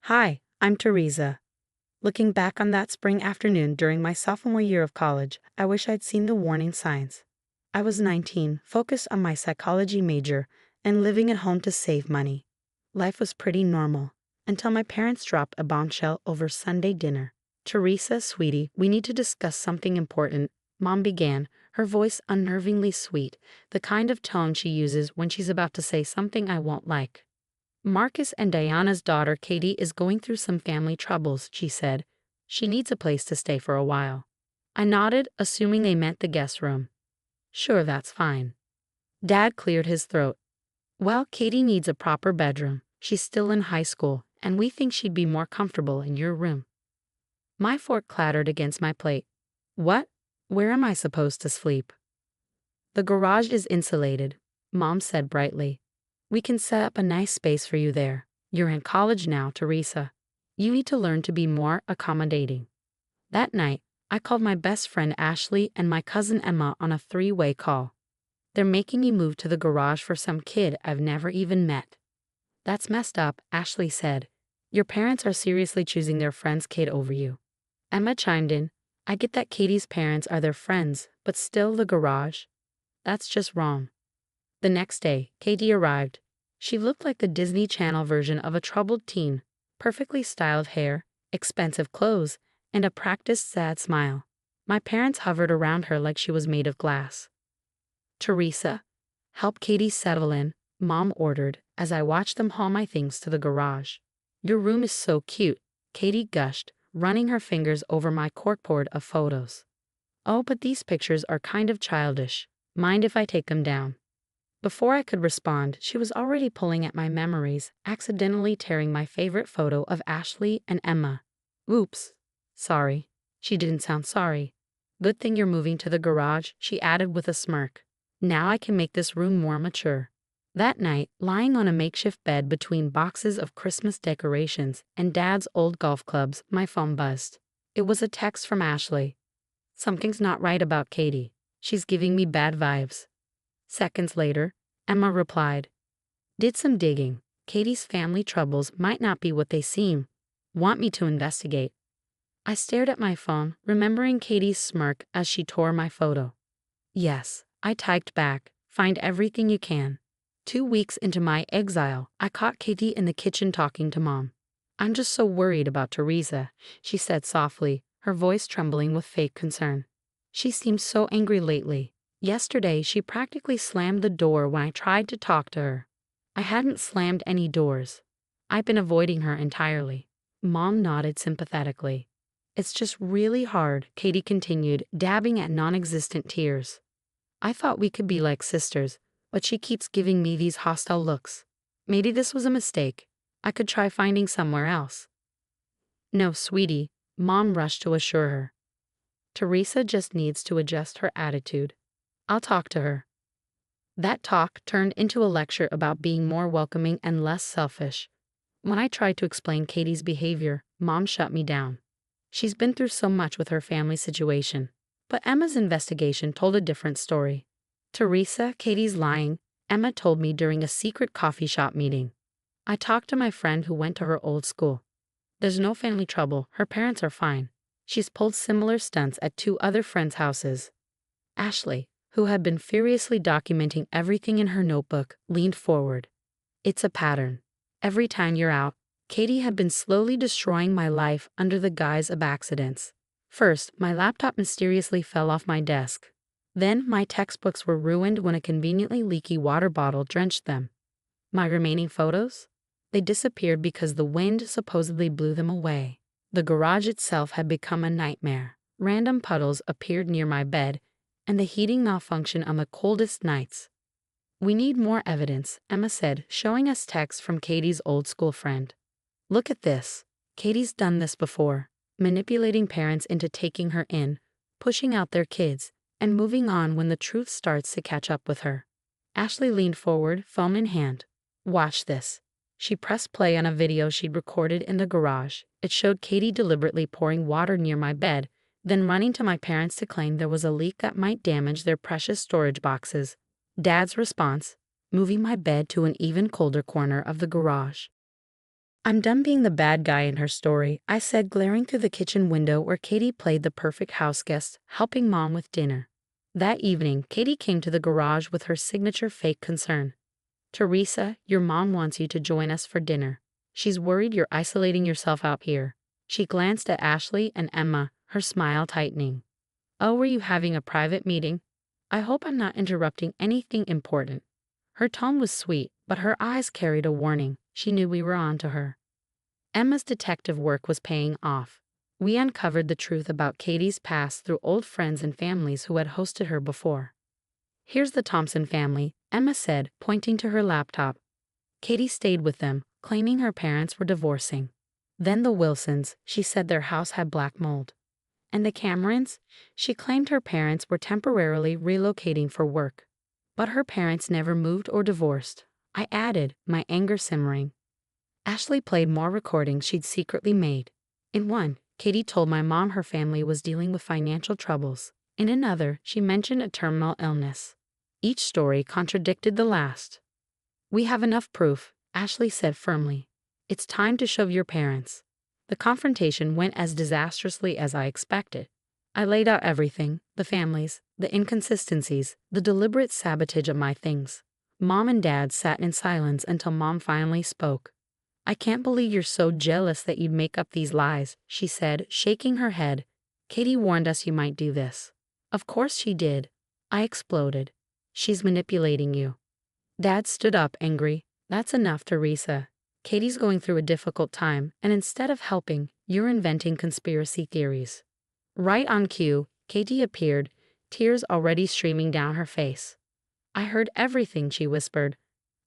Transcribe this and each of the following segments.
Hi, I'm Teresa. Looking back on that spring afternoon during my sophomore year of college, I wish I'd seen the warning signs. I was 19, focused on my psychology major, and living at home to save money. Life was pretty normal, until my parents dropped a bombshell over Sunday dinner. Teresa, sweetie, we need to discuss something important, Mom began, her voice unnervingly sweet, the kind of tone she uses when she's about to say something I won't like. Marcus and Diana's daughter Katie is going through some family troubles, she said. She needs a place to stay for a while. I nodded, assuming they meant the guest room. Sure, that's fine. Dad cleared his throat. Well, Katie needs a proper bedroom. She's still in high school, and we think she'd be more comfortable in your room. My fork clattered against my plate. What? Where am I supposed to sleep? The garage is insulated, Mom said brightly. We can set up a nice space for you there. You're in college now, Teresa. You need to learn to be more accommodating. That night, I called my best friend Ashley and my cousin Emma on a three-way call. They're making me move to the garage for some kid I've never even met. That's messed up, Ashley said. Your parents are seriously choosing their friend's kid over you. Emma chimed in. I get that Katie's parents are their friends, but still the garage? That's just wrong. The next day, Katie arrived. She looked like the Disney Channel version of a troubled teen, perfectly styled hair, expensive clothes, and a practiced sad smile. My parents hovered around her like she was made of glass. Teresa, help Katie settle in, Mom ordered, as I watched them haul my things to the garage. Your room is so cute, Katie gushed, running her fingers over my corkboard of photos. Oh, but these pictures are kind of childish. Mind if I take them down? Before I could respond, she was already pulling at my memories, accidentally tearing my favorite photo of Ashley and Emma. Oops. Sorry. She didn't sound sorry. Good thing you're moving to the garage, she added with a smirk. Now I can make this room more mature. That night, lying on a makeshift bed between boxes of Christmas decorations and Dad's old golf clubs, my phone buzzed. It was a text from Ashley. Something's not right about Katie. She's giving me bad vibes. Seconds later, Emma replied, Did some digging. Katie's family troubles might not be what they seem. Want me to investigate? I stared at my phone, remembering Katie's smirk as she tore my photo. Yes, I typed back, find everything you can. 2 weeks into my exile, I caught Katie in the kitchen talking to Mom. I'm just so worried about Teresa, she said softly, her voice trembling with fake concern. She seems so angry lately. Yesterday, she practically slammed the door when I tried to talk to her. I hadn't slammed any doors. I've been avoiding her entirely. Mom nodded sympathetically. It's just really hard, Katie continued, dabbing at non-existent tears. I thought we could be like sisters, but she keeps giving me these hostile looks. Maybe this was a mistake. I could try finding somewhere else. No, sweetie, Mom rushed to assure her. Teresa just needs to adjust her attitude. I'll talk to her. That talk turned into a lecture about being more welcoming and less selfish. When I tried to explain Katie's behavior, Mom shut me down. She's been through so much with her family situation. But Emma's investigation told a different story. Teresa, Katie's lying, Emma told me during a secret coffee shop meeting. I talked to my friend who went to her old school. There's no family trouble, her parents are fine. She's pulled similar stunts at 2 other friends' houses. Ashley, who had been furiously documenting everything in her notebook, leaned forward. It's a pattern. Every time you're out, Katie had been slowly destroying my life under the guise of accidents. First, my laptop mysteriously fell off my desk. Then, my textbooks were ruined when a conveniently leaky water bottle drenched them. My remaining photos? They disappeared because the wind supposedly blew them away. The garage itself had become a nightmare. Random puddles appeared near my bed, and the heating malfunctioned on the coldest nights. We need more evidence, Emma said, showing us texts from Katie's old school friend. Look at this. Katie's done this before, manipulating parents into taking her in, pushing out their kids, and moving on when the truth starts to catch up with her. Ashley leaned forward, phone in hand. Watch this. She pressed play on a video she'd recorded in the garage. It showed Katie deliberately pouring water near my bed, then running to my parents to claim there was a leak that might damage their precious storage boxes. Dad's response, moving my bed to an even colder corner of the garage. I'm done being the bad guy in her story, I said, glaring through the kitchen window where Katie played the perfect house guest, helping Mom with dinner. That evening, Katie came to the garage with her signature fake concern. Teresa, your mom wants you to join us for dinner. She's worried you're isolating yourself out here. She glanced at Ashley and Emma, her smile tightening. Oh, were you having a private meeting? I hope I'm not interrupting anything important. Her tone was sweet, but her eyes carried a warning. She knew we were on to her. Emma's detective work was paying off. We uncovered the truth about Katie's past through old friends and families who had hosted her before. Here's the Thompson family, Emma said, pointing to her laptop. Katie stayed with them, claiming her parents were divorcing. Then the Wilsons, she said their house had black mold. And the Camerons? She claimed her parents were temporarily relocating for work. But her parents never moved or divorced, I added, my anger simmering. Ashley played more recordings she'd secretly made. In one, Katie told my mom her family was dealing with financial troubles. In another, she mentioned a terminal illness. Each story contradicted the last. We have enough proof, Ashley said firmly. It's time to show your parents. The confrontation went as disastrously as I expected. I laid out everything, the families, the inconsistencies, the deliberate sabotage of my things. Mom and Dad sat in silence until Mom finally spoke. I can't believe you're so jealous that you'd make up these lies, she said, shaking her head. Katie warned us you might do this. Of course she did. I exploded. She's manipulating you. Dad stood up, angry. That's enough, Teresa. Katie's going through a difficult time, and instead of helping, you're inventing conspiracy theories. Right on cue, Katie appeared, tears already streaming down her face. I heard everything, she whispered.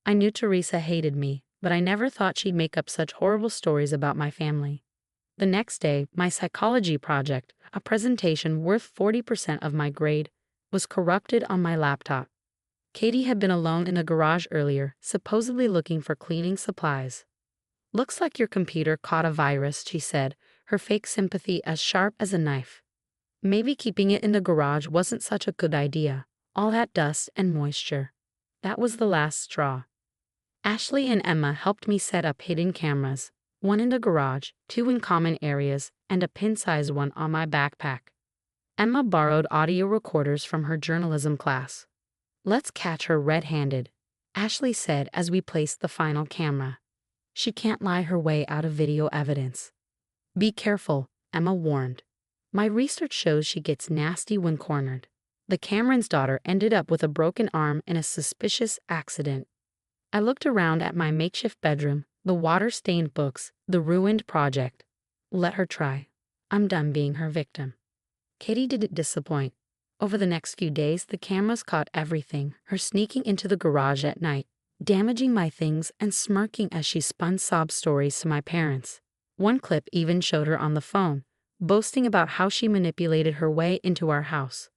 I knew Teresa hated me, but I never thought she'd make up such horrible stories about my family. The next day, my psychology project, a presentation worth 40% of my grade, was corrupted on my laptop. Katie had been alone in the garage earlier, supposedly looking for cleaning supplies. Looks like your computer caught a virus, she said, her fake sympathy as sharp as a knife. Maybe keeping it in the garage wasn't such a good idea. All that dust and moisture. That was the last straw. Ashley and Emma helped me set up hidden cameras, one in the garage, two in common areas, and a pin-sized one on my backpack. Emma borrowed audio recorders from her journalism class. Let's catch her red-handed, Ashley said as we placed the final camera. She can't lie her way out of video evidence. Be careful, Emma warned. My research shows she gets nasty when cornered. The Cameron's daughter ended up with a broken arm in a suspicious accident. I looked around at my makeshift bedroom, the water-stained books, the ruined project. Let her try. I'm done being her victim. Katie didn't disappoint. Over the next few days, the cameras caught everything, her sneaking into the garage at night, damaging my things and smirking as she spun sob stories to my parents. One clip even showed her on the phone, boasting about how she manipulated her way into our house.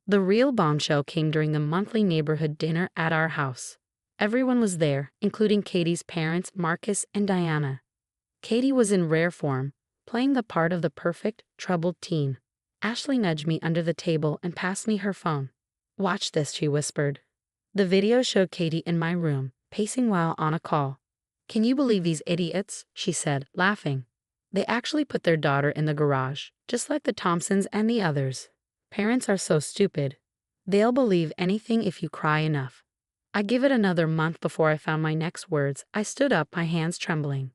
The real bombshell came during the monthly neighborhood dinner at our house. Everyone was there, including Katie's parents, Marcus and Diana. Katie was in rare form, playing the part of the perfect, troubled teen. Ashley nudged me under the table and passed me her phone. Watch this, she whispered. The video showed Katie in my room, pacing while on a call. Can you believe these idiots? She said, laughing. They actually put their daughter in the garage, just like the Thompsons and the others. Parents are so stupid. They'll believe anything if you cry enough. I give it another month before I found my next words. I stood up, my hands trembling.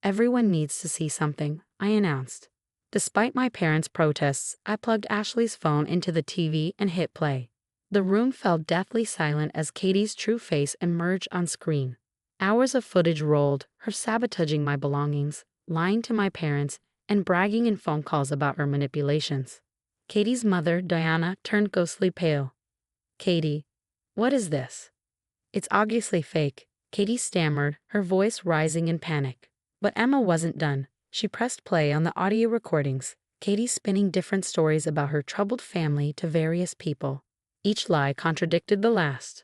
Everyone needs to see something, I announced. Despite my parents' protests, I plugged Ashley's phone into the TV and hit play. The room fell deathly silent as Katie's true face emerged on screen. Hours of footage rolled, her sabotaging my belongings, lying to my parents, and bragging in phone calls about her manipulations. Katie's mother, Diana, turned ghostly pale. Katie, what is this? It's obviously fake, Katie stammered, her voice rising in panic. But Emma wasn't done. She pressed play on the audio recordings, Katie spinning different stories about her troubled family to various people. Each lie contradicted the last.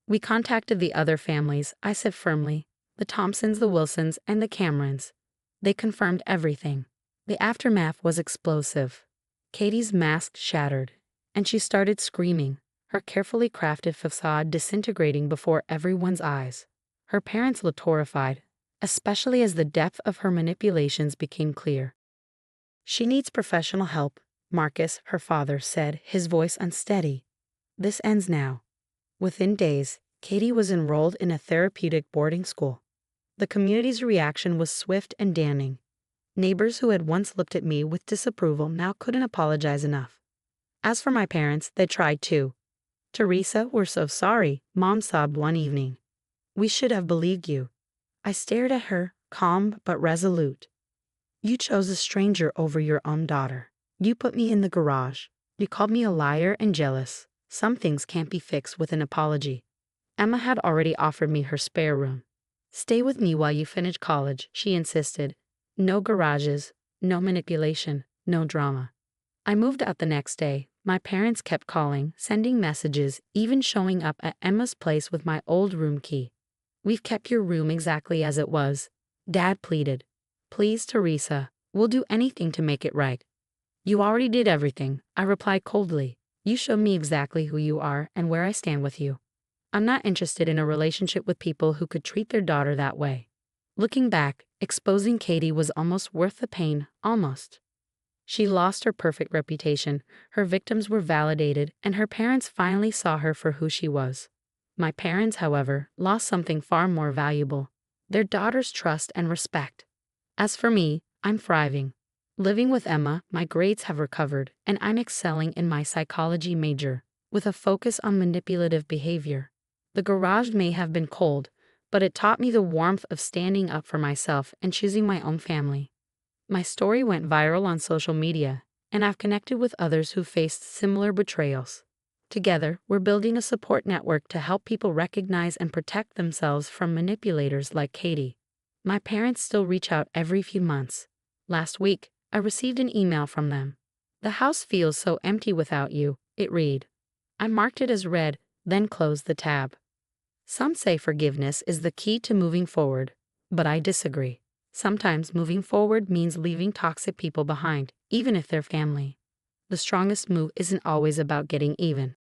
We contacted the other families, I said firmly, the Thompsons, the Wilsons, and the Camerons. They confirmed everything. The aftermath was explosive. Katie's mask shattered, and she started screaming, her carefully crafted facade disintegrating before everyone's eyes. Her parents looked horrified. especially as the depth of her manipulations became clear. She needs professional help, Marcus, her father said, his voice unsteady. This ends now. Within days, Katie was enrolled in a therapeutic boarding school. The community's reaction was swift and damning. Neighbors who had once looked at me with disapproval now couldn't apologize enough. As for my parents, they tried too. Teresa, we're so sorry, Mom sobbed one evening. We should have believed you. I stared at her, calm but resolute. You chose a stranger over your own daughter. You put me in the garage. You called me a liar and jealous. Some things can't be fixed with an apology. Emma had already offered me her spare room. Stay with me while you finish college, she insisted. No garages, no manipulation, no drama. I moved out the next day. My parents kept calling, sending messages, even showing up at Emma's place with my old room key. We've kept your room exactly as it was, Dad pleaded. Please, Teresa, we'll do anything to make it right. You already did everything, I replied coldly. You showed me exactly who you are and where I stand with you. I'm not interested in a relationship with people who could treat their daughter that way. Looking back, exposing Katie was almost worth the pain, almost. She lost her perfect reputation, her victims were validated, and her parents finally saw her for who she was. My parents, however, lost something far more valuable, their daughter's trust and respect. As for me, I'm thriving. Living with Emma, my grades have recovered, and I'm excelling in my psychology major, with a focus on manipulative behavior. The garage may have been cold, but it taught me the warmth of standing up for myself and choosing my own family. My story went viral on social media, and I've connected with others who faced similar betrayals. Together, we're building a support network to help people recognize and protect themselves from manipulators like Katie. My parents still reach out every few months. Last week, I received an email from them. The house feels so empty without you, it read. I marked it as read, then closed the tab. Some say forgiveness is the key to moving forward, but I disagree. Sometimes moving forward means leaving toxic people behind, even if they're family. The strongest move isn't always about getting even.